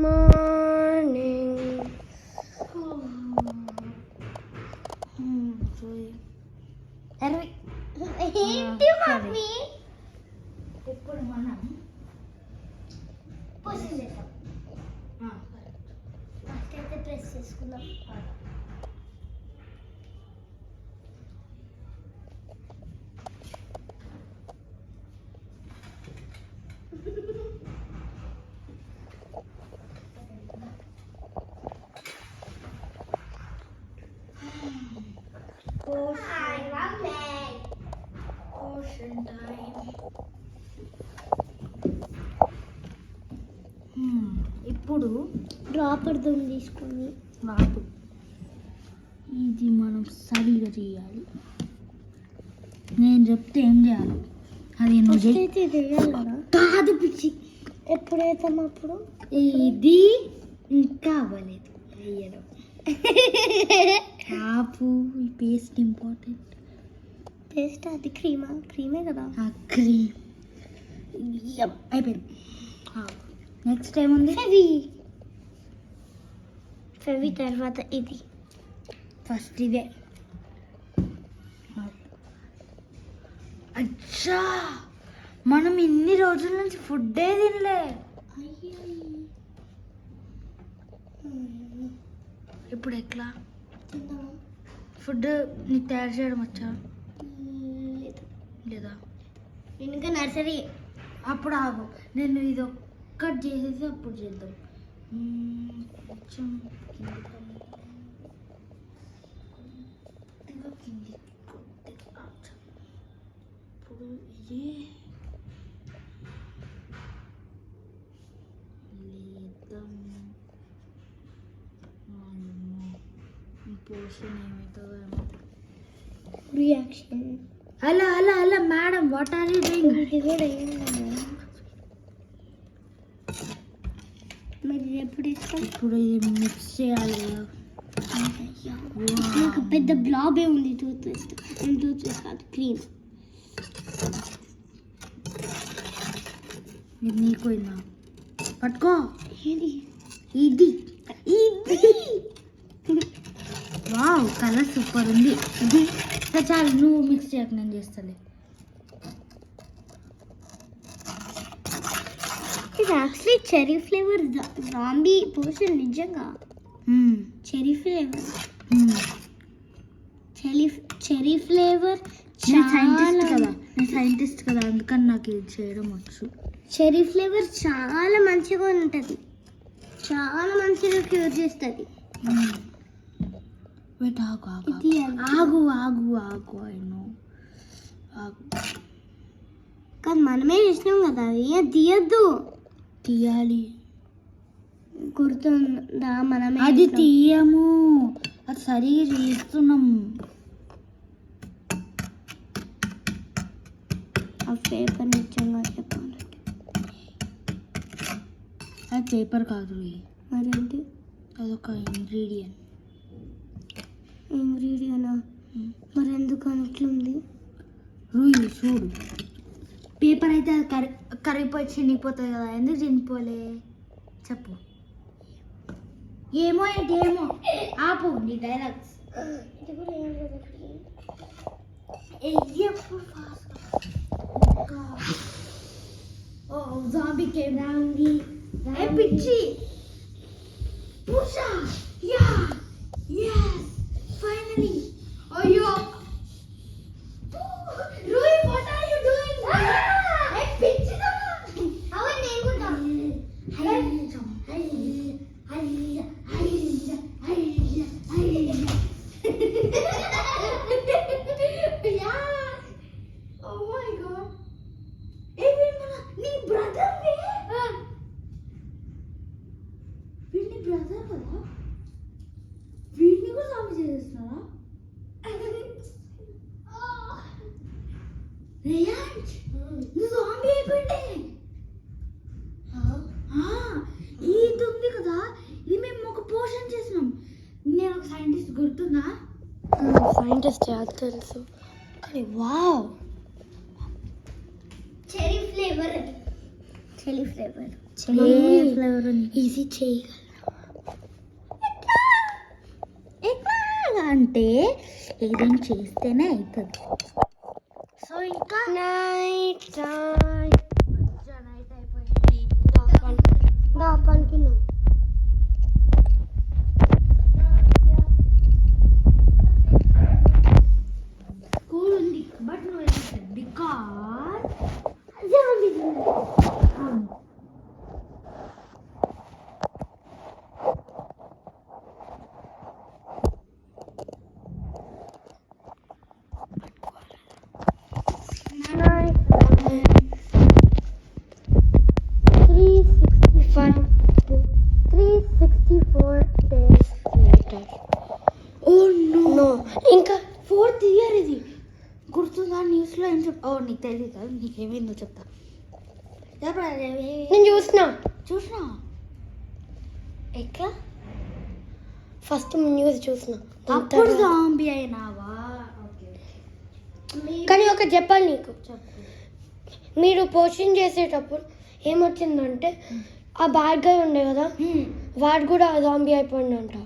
Morning. ఏంటి mummy? ఇప్పుడు మనం పొజిషన్ చేద్దాం. ఫస్ట్ అయితే ప్రెస్ చేసుకుందాం. ఇప్పుడు డ్రాపర్ దుమ్ తీసుకొని వాపు ఇది మనం సరిగా చేయాలి. నేను చెప్తే ఏం చేయాలి అది కాదు పిచ్చి. ఎప్పుడైతే అప్పుడు ఇది ఇంకా అవ్వలేదు వేయడం. ఆపు. ఈ పేస్ట్ ఇంపార్టెంట్. పేస్ట్ అది క్రీమే కదా. క్రీమ్ అయిపోయింది. నెక్స్ట్ ఏముంది? ఫెవి తర్వాత ఇది. ఫస్ట్ ఇదే. అచ్చా, మనం ఇన్ని రోజుల నుంచి ఫుడ్డే తినలే. ఇప్పుడు ఎట్లా ఫుడ్ నీకు తయారు చేయడం వచ్చా? లేదా? ఇంకా నర్సరీ. అప్పుడు ఆగు, నేను ఇది ఒక్కటి చేసేసి అప్పుడు చేద్దాం. కొంచెం ఇంకా కింది. ఇప్పుడు ఇది లేద్దాం. పోషన్ ఏమవుతుందో ఏమో. Reaction. Hello madam, what are you doing? ఇది కూడా మరి ఎప్పుడు ఇస్తాం? ఇప్పుడు ఇది మిక్స్ చేయాలి. నాకు పెద్ద బ్లాబే ఉంది. టూత్పేస్ట్ కాదు, క్రీమ్. ఇది నీకు ఇన్నా పట్టుకో. ఇది ఇది వావ్, కలర్ సూపర్ ఉంది. ఇది చాలు, నువ్వు మిక్స్ చేయక, నేను చేస్తాలే. ఇది actually cherry flavour zombie potion. నిజంగా చెరీ ఫ్లేవర్. Cherry flavour. నేను సైంటిస్ట్ కదా, అందుకని నాకు ఇది చేయడం వచ్చు. చెరీ ఫ్లేవర్ చాలా మంచిగా ఉంటుంది, చాలా మంచిగా క్యూర్ చేస్తుంది. వెయిట్, ఆగు అయినో ఆగు. కానీ మనమే చేసినాం కదా, అది తీయద్దు. తీయాలి. గుర్తుందా? మనమే అది తీయము, అది సరిగా చేస్తున్నాము. ఆ పేపర్ నిజంగా చెప్పాలి, అది పేపర్ కాదు. మరేంటి? అదొక ఇంగ్రీడియంట్. మరి ఎందుకు అట్లుంది? రూయి చూడు, పేపర్ అయితే అది కరిగిపోయి చినిగిపోతుంది కదా, ఎందుకు చినిపోలే చెప్పు. ఏమో ఆపు నీ డైలాగ్స్. జాంబీ కేమ్రాంగి పిచ్చి పూషా. Yeah yes finally. అయ్యో రూయి, what are you doing? ఏ పిచ్చి దా. అవును, నేను కూడా. Oh my god. ఏ నీ బ్రదర్ వీడిని బ్రదర్ కదా, వీడిని కూడా సామి చేసేస్తారా? రేయాంజ్, నువ్వు జాంబీ అయిపోయింది. ఇది ఉంది కదా, ఇది మేము ఒక పోషన్ చేసినాం. నేను ఒక సైంటిస్ట్, గుర్తుందా? సైంటిస్ట్ తెలుసు, కానీ వావ్, చెరీ ఫ్లేవర్. ఫ్లేవర్ ఉంది. ఈజీ చేయగలను. ఎట్లా అంటే ఏదైనా చేస్తేనే అవుతుంది. సో ఇంకా నైట్ నైట్ అయిపోయింది. పనుకున్నాం. కూల్ ఉంది బట్ నువ్వు because Night 364 days later. Oh no, ఇంకా 4th ఇయర్ ఇది. గుర్తుందా న్యూస్లో ఏం ఓ నీకు తెలియదు, నీకేమైందో చెప్తా. నేను చూసినా. ఎట్లా ఫస్ట్ న్యూస్ చూసినా. అప్పుడు జాంబీ అయినావా? ఓకే కానీ ఒకటి చెప్పాలి నీకు, చెప్పు. మీరు పోషన్ చేసేటప్పుడు ఏమొచ్చిందంటే ఆ బ్యాడ్ గా ఉండే కదా, వాడు కూడా జాంబీ అయిపోయిందంట.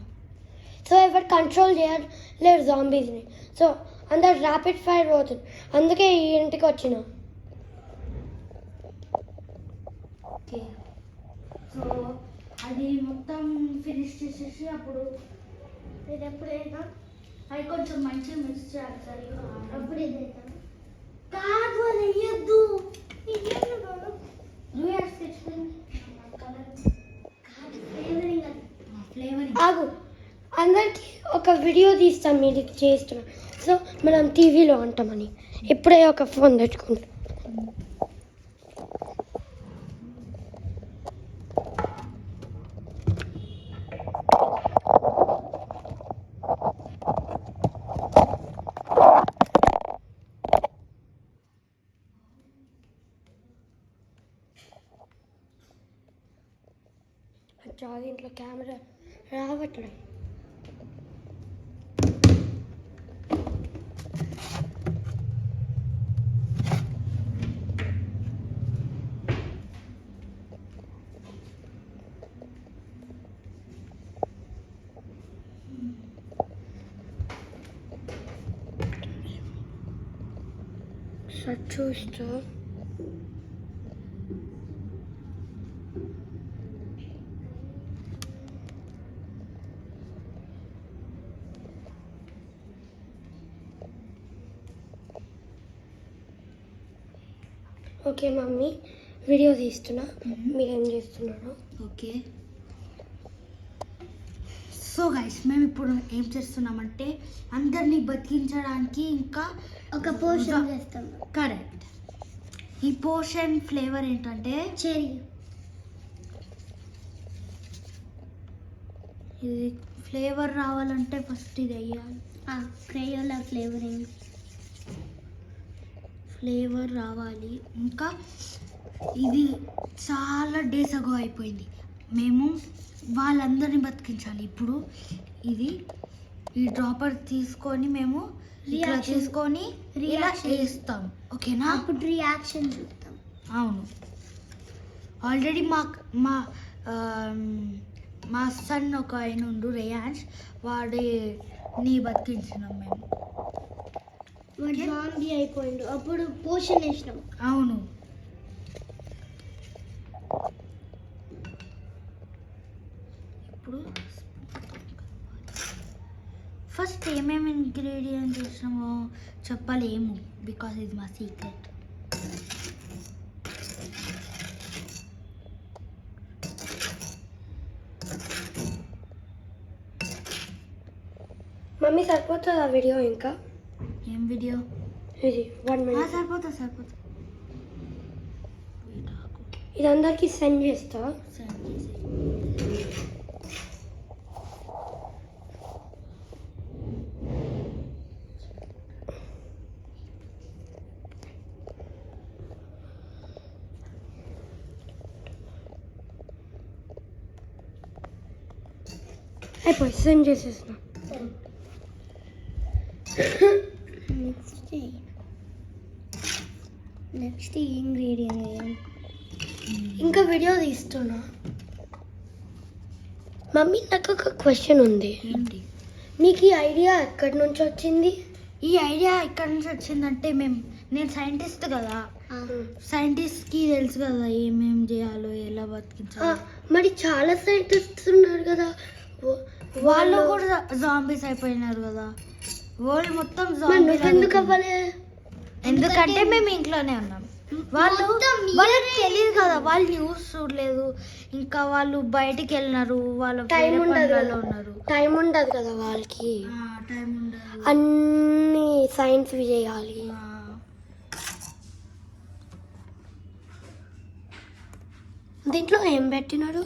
సో ఎవరు కంట్రోల్ చేయలేరు జాంబీస్ని. సో అందరు ర్యాపిడ్ ఫైర్ పోతుంది. అందుకే ఈ ఇంటికి వచ్చిన. ఓకే సో అది మొత్తం ఫినిష్ చేసేసి అప్పుడు ఇది ఎప్పుడైనా అది కొంచెం మంచిగా మిక్స్ చేయాలి సరిగా. అప్పుడు ఏదైనా కాదు అది వేయద్దు. ఫ్లేవరింగ్ ఆగు, అందరికి ఒక వీడియో తీస్తాం మీరు ఇది చేస్తున్నాం. సో మనం టీవీలో అంటామని ఇప్పుడే ఒక ఫోన్ తెచ్చుకుంటాం. చాలా ఇంట్లో కెమెరా రావట్లేదు. చూస్తా ఓకే మమ్మీ వీడియో తీస్తున్నా, మీరేం చేస్తున్నారు? ఓకే సో గైస్ మేము ఇప్పుడు ఏం చేస్తున్నామంటే అందరినీ బతికించడానికి ఇంకా ఒక పోషన్ చేస్తాం. కరెక్ట్. ఈ పోషన్ ఫ్లేవర్ ఏంటంటే చెరీ. ఇది ఫ్లేవర్ రావాలంటే ఫస్ట్ ఇది వేయాలి. క్రేయోలా ఫ్లేవర్ రావాలి. ఇంకా ఇది చాలా డేస్ అగో అయిపోయింది. మేము వాళ్ళందరినీ బతికించాలి. ఇప్పుడు ఇది ఈ డ్రాపర్ తీసుకొని మేము ఇలా తీసుకొని ఇలా వేస్తాం. ఓకేనా? అప్పుడు రియాక్షన్ చూస్తాం. అవును, ఆల్రెడీ మా మా సన్ ఒక ఆయన ఉండు రేయాన్స్, వాడిని బతికించినాం మేము. వాడు జాంబీ అయిపోయిండు, అప్పుడు పోషన్ వేసినాం. అవును, ఇప్పుడు ఫస్ట్ ఏమేమి ఇంగ్రీడియంట్స్ వేసినామో చెప్పలేము బికాస్ ఇది మా సీక్రెట్. మమ్మీ సరిపోతుందా వీడియో? ఇంకా ఏం వీడియో? ఇది 1 minute. సరిపోతుంది. ఇది అందరికి సెండ్ చేస్తా. అయిపోయి సెండ్ చేసేసిన. నెక్స్ట్ ఇంగ్రీడియంట్ ఇంకా వీడియో తీస్తున్నా. మమ్మీ నాకు ఒక క్వశ్చన్ ఉంది. ఏంటి? మీకు ఈ ఐడియా ఎక్కడి నుంచి వచ్చింది? ఈ ఐడియా ఎక్కడి నుంచి వచ్చిందంటే నేను సైంటిస్ట్ కదా, సైంటిస్ట్కి తెలుసు కదా ఏమేం చేయాలో, ఎలా బతికించాలో. మరి చాలా సైంటిస్ట్స్ ఉన్నారు కదా, వాళ్ళు కూడా జాంబీస్ అయిపోయినారు కదా, వరల్డ్ మొత్తం ఎందుకు అవ్వలే? ఎందుకంటే మేము ఇంట్లోనే ఉన్నాం. వాళ్ళకి తెలియదు కదా, వాళ్ళు న్యూస్ చూడలేదు, ఇంకా వాళ్ళు బయటికి వెళ్ళినారు, వాళ్ళ టైం ఉండదు కదా, ఉన్నారు. టైం ఉండదు కదా వాళ్ళకి, టైం ఉండదు. అన్ని సైన్స్ చేయాలి. దీంట్లో ఏం పెట్టినారు?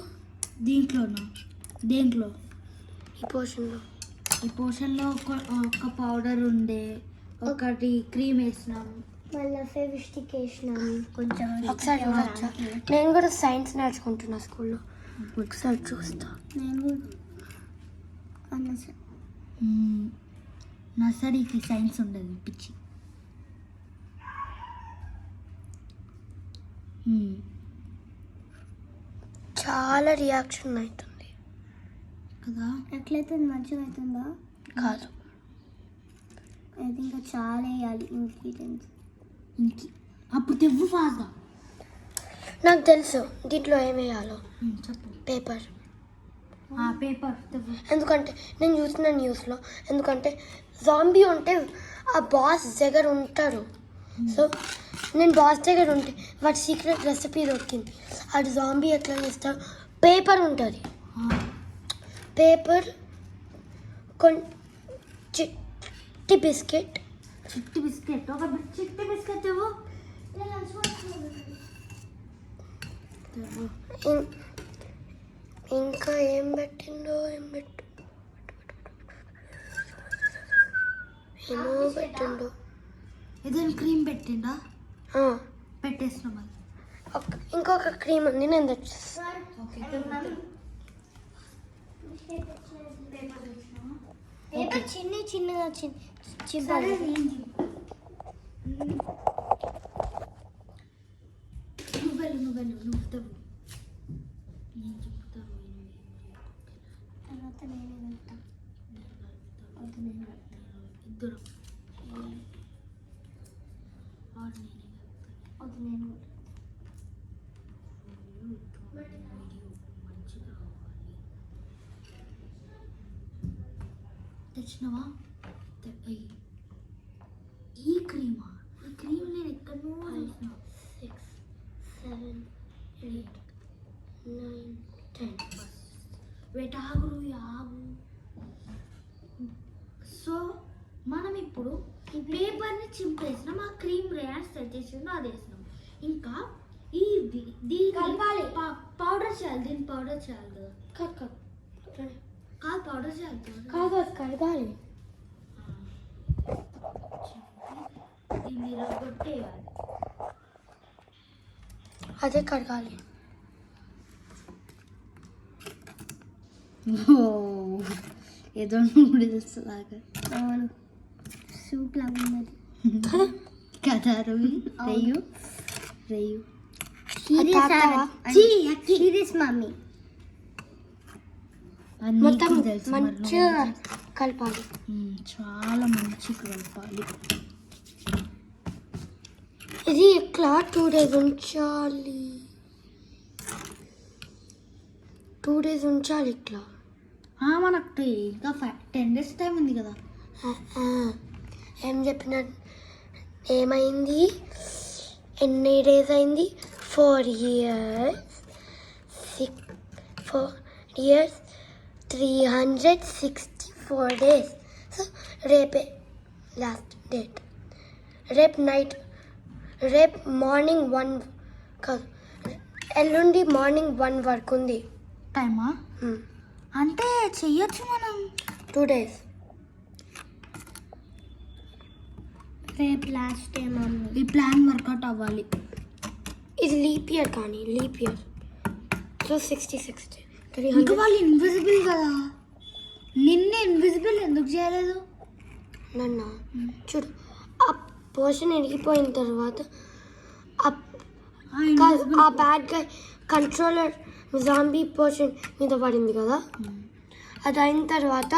దేంట్లో ఈ పోర్షన్లో ఒక పౌడర్ ఉండే, ఒకటి క్రీమ్ వేసినాం, మళ్ళీ ఫెవిస్టిక్ వేసినాం కొంచెం. ఒకసారి చూడొచ్చా? నేను కూడా సైన్స్ నేర్చుకుంటున్నా స్కూల్లో, ఒకసారి చూస్తా. నేను కూడా నర్సరీకి సైన్స్ ఉండదు పిచ్చి. చాలా రియాక్షన్ అవుతుంది కదా. ఎట్లయితే మంచిగా అవుతుందా? కాదు, అయితే ఇంకా చాలా వేయాలి ఇంగ్రీడియంట్స్. అప్పుడు తెవ్వు ఫాస్ట్గా. నాకు తెలుసు దీంట్లో ఏం వేయాలో. చెప్పు. పేపర్. పేపర్ తెవ్వు. ఎందుకంటే నేను చూసిన న్యూస్లో, ఎందుకంటే జాంబీ ఉంటే ఆ బాస్ దగ్గర ఉంటారు. సో నేను బాస్ దగ్గర ఉంటే వాటి సీక్రెట్ రెసిపీ దొరికింది. అది జాంబీ ఎట్లా చేస్తారు? పేపర్ ఉంటుంది, పేపర్ చిట్టి బిస్కెట్. ఒక చిట్టి బిస్కెట్ తెవ్వు. ఇంకా ఏం పెట్టిందో ఏమో పెట్టిండో. ఏదైనా క్రీమ్ పెట్టిండా? పెట్టేసిన మళ్ళీ. ఇంకొక క్రీమ్ ఉంది, నేను తెచ్చేస్తా. పేపర్ చిన్నగా నువ్వు తెవ్వు. నేను చెప్తాను. తర్వాత నేను వెళ్తాను. ఇద్దరు నేను తెచ్చినవా? ఈ క్రీమ్ నేను ఎక్కడో చూసిన. 6, 7, 8, 9, 10. వెటాగురు యాగు. సో మనం ఇప్పుడు ఈ పేపర్ని చింపేసినాం, ఆ క్రీమ్ రేయాన్స్ తెచ్చేసినాం, అది వేసినాం. ఇంకా దీన్ని పౌడర్ చేయాలి. దీన్ని పౌడర్ చేయాలి కదా. కాదు పౌడర్ చేయాలి. కాదు కడగాలి. దీన్ని రగ్గొట్టేయాలి. అదే కడగాలి. ఏదో నూడిల్స్ లాగా. అవును, సూప్ లాగా ఉన్నది కదా. రేయు సీరియస్ మమ్మీ. మొత్తం మంచిగా కలపాలి. చాలా మంచిగా కలపాలి. ఇది ఎట్లా 2 days ఉంచాలి? 2 days ఉంచాలి ఇట్లా. మనకు ఇంకా 10 days టైం ఉంది కదా. ఏం చెప్పిన ఏమైంది? ఎన్ని డేస్ అయింది? 4 years. 4 years 364 days. సో రేపే లాస్ట్ డేట్. రేపు మార్నింగ్ 1 కాదు, ఎల్లుండి మార్నింగ్ 1 వరకు ఉంది టైమా? అంటే చెయ్యొచ్చు మనం. 2 days. రేపు లాస్ట్ డే మమ్మీ. ఈ ప్లాన్ వర్కౌట్ అవ్వాలి. ఇది లీప్ ఇయర్, కానీ లీప్ ఇయర్. సో 66 ఇంకా 300. వాళ్ళు ఇన్విజిబుల్ కదా, నిన్నే ఇన్విజిబుల్ ఎందుకు చేయలేదు? చూడు, ఆ పోర్షన్ ఎరిగిపోయిన తర్వాత కాదు, ఆ bad guy controller zombie portion మీద పడింది కదా, అది అయిన తర్వాత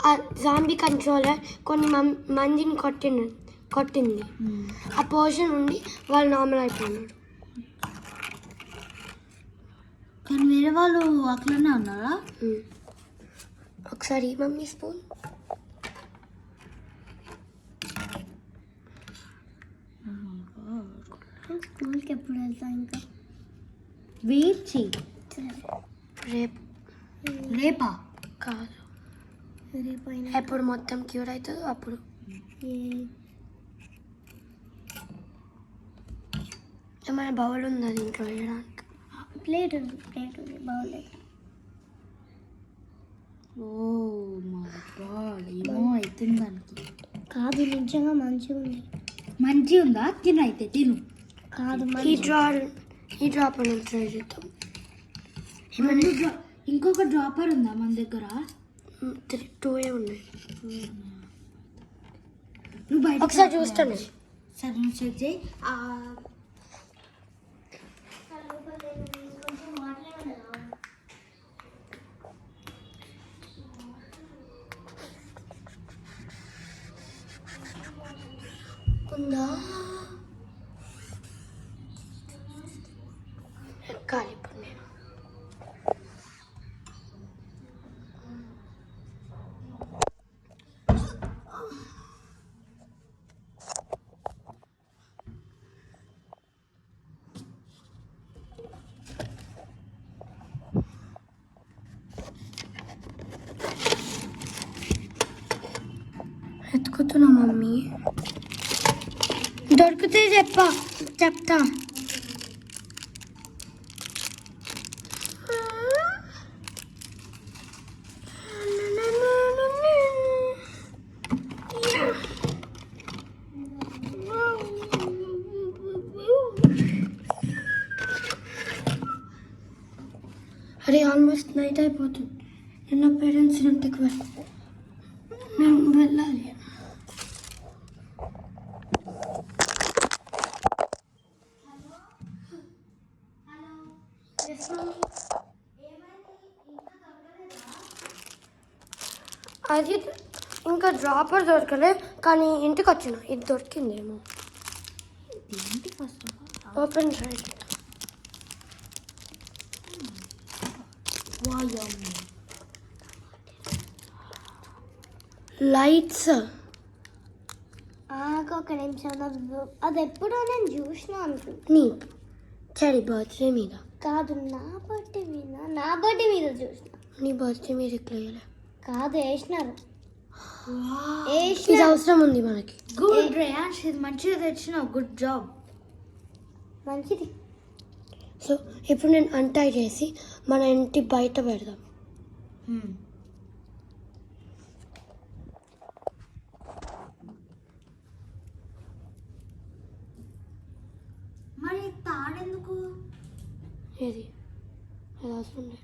ఆ జాంబీ కంట్రోలర్ కొన్ని మందిని కొట్టింది. ఆ పోర్షన్ ఉండి వాళ్ళు నార్మల్ అయిపోయినారు. కానీ వేరే వాళ్ళు అట్లనే ఉన్నారా? ఒకసారి మమ్మీ స్పూన్. స్కూల్కి ఎప్పుడు వెళ్తా ఇంకా? వెయిట్ చెయ్యి. రేపు రేపా? కాదు, రేపు అయినా ఎప్పుడు మొత్తం క్యూర్ అవుతుందో అప్పుడు. ఏమైనా బౌల్ ఉంది అది ఇంట్లో వేయడానికి. ప్లేట్ ఉంది బాగోలేదు. ఓ మై గాడ్, ఏమో అవుతుంది దానికి. కాదు నిజంగా మంచిగా ఉంది. మంచిగా ఉందా? తిను అయితే తిను. కాదు ఈ డ్రాప్ అని ట్రై చేద్దాం. ఇంకొక డ్రాపర్ ఉందా మన దగ్గర? 2 ఉన్నాయి. నువ్వు బయట ఒకసారి చూస్తాను. సరే నువ్వు చెక్ చేయి. ఉందా? ఎక్కాలి ఇప్పుడు నేను. ఎత్తుకుతున్నా మమ్మీ, దొరికితే చెప్తా. అరే ఆల్మోస్ట్ నైట్ అయిపోతుంది. నిన్న పేరెంట్స్ ఇంటికి నేను వెళ్ళాలి. అది ఇంకా డ్రాపర్ దొరకలే, కానీ ఇంటికి వచ్చిన ఇది దొరికిందేమో. ఓపెన్ ట్రై చేద్దాం. లైట్స్. ఒక నిమిషం, అది ఎప్పుడో నేను చూసిన అనుకుంటా. నీ చెడి బర్త్డే మీద కాదు, నా బర్త్డే మీద చూసిన. నీ బర్త్డే మీద ఎట్లా వేయలే? కాదు, వేసినారు. ఇది అవసరం ఉంది మనకి. గుడ్ రేయాన్స్, ఇది మంచిగా తెచ్చినావు. Good job. మంచిది. సో ఇప్పుడు నేను అంటై చేసి మన ఇంటి బయట పెడదాం. మరి తాడెందుకు? ఏది అది అవసరం లేదు.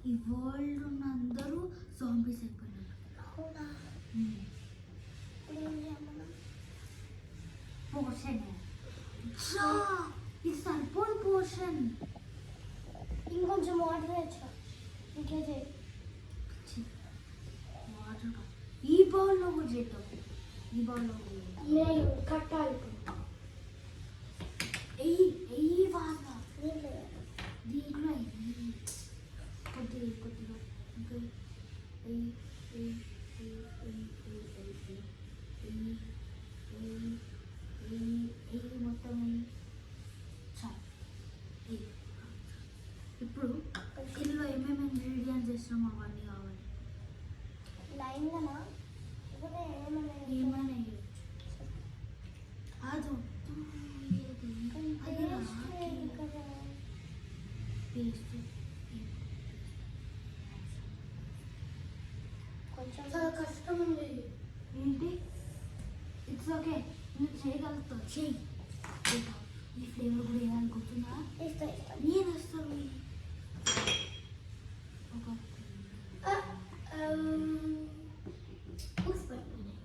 ఈ వరల్డ్ ఉన్న అందరూ జాంబీస్ అయిపోయినారు. పోర్షన్ ఇది సరిపోదు. పోర్షన్ ఇంకొంచెం వాటర్ తెచ్చా. ఇంకే చేయి. వాటర్ ఈ బౌల్లో కూడా చేద్దాం. ఈ బౌల్లో నేను కట్టాలి. ఎయ్యి బాగా దీంట్లో కొద్దిగా ఇంకా మొత్తం చాలు. ఇప్పుడు ఇందులో ఏమేమి ఇంగ్రీడియంట్స్ వేసినామో అవన్నీ కావాలి. లైన్గా ఏమైనా వేయచ్చు. అది పేస్ట్ కొంచెం చాలా కష్టం ఉంది. చేయగలుగుతావు చెయ్యి. ఈ ఫ్లేవర్ కూడా వేయాలనుకుంటున్నా. ఇస్తా ఇస్తా. నేను వస్తాను. ఒక బుక్స్ పడిపోయినాయి.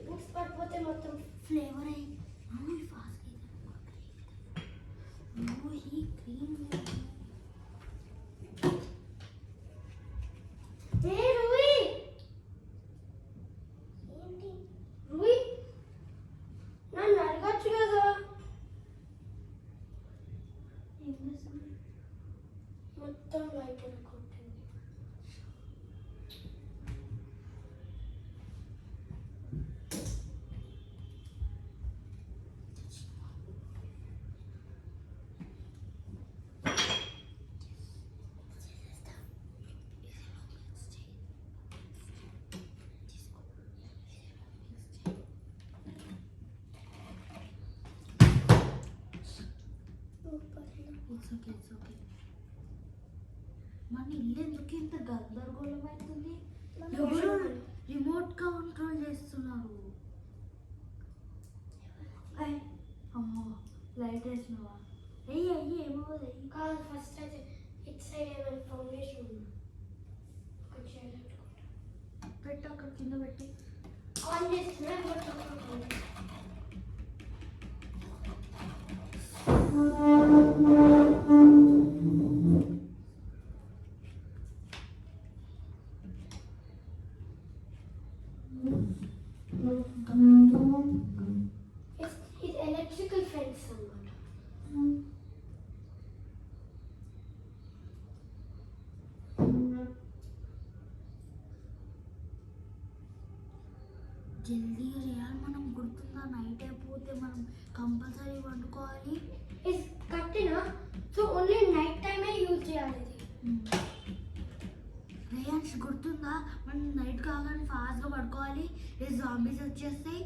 బుక్స్ పడిపోతే మొత్తం ఫ్లేవర్ అయ్యి ఫాస్ట్ ఈ క్రీమ్ ఏ రూయి ఏంటి? రూయి నన్ను అడగచ్చు కదా. ఏం చేస్తుంది? మొత్తం లైట్ అనుకుంటుంది. It's okay. మన ఇల్లు ఎందుకు ఇంత గందరగోళం అవుతుంది? ఎవరు రిమోట్ కంట్రోల్ చేస్తున్నారు? అమ్మో లైట్ వేసినావా? అయ్యి ఏమవ్వదు. కాదు ఫస్ట్ అయితే ఇట్ సైడ్ ఏమైనా ఫౌండేషన్ ఉందా ఒకటి చేయాలనుకుంటా. పెట్టు అక్కడ కింద పెట్టి. ఆన్ చేస్తున్నా మొత్తం ఇది ఎలక్ట్రికల్ ఫెన్స్ అన్నమాట. జల్దీగా చేయాలి. మనం గుర్తుందా నైట్ అయిపోతే మనం కంపల్సరీ వండుకోవాలి. ఇది కట్టిన సో ఓన్లీ నైట్ టైమే యూజ్ చేయాలి ఇది. రేయాన్స్ గుర్తుందా మనం నైట్ కాగానే ఫాస్ట్గా పడుకోవాలి. ఈ జాంబీస్ వచ్చేస్తాయి.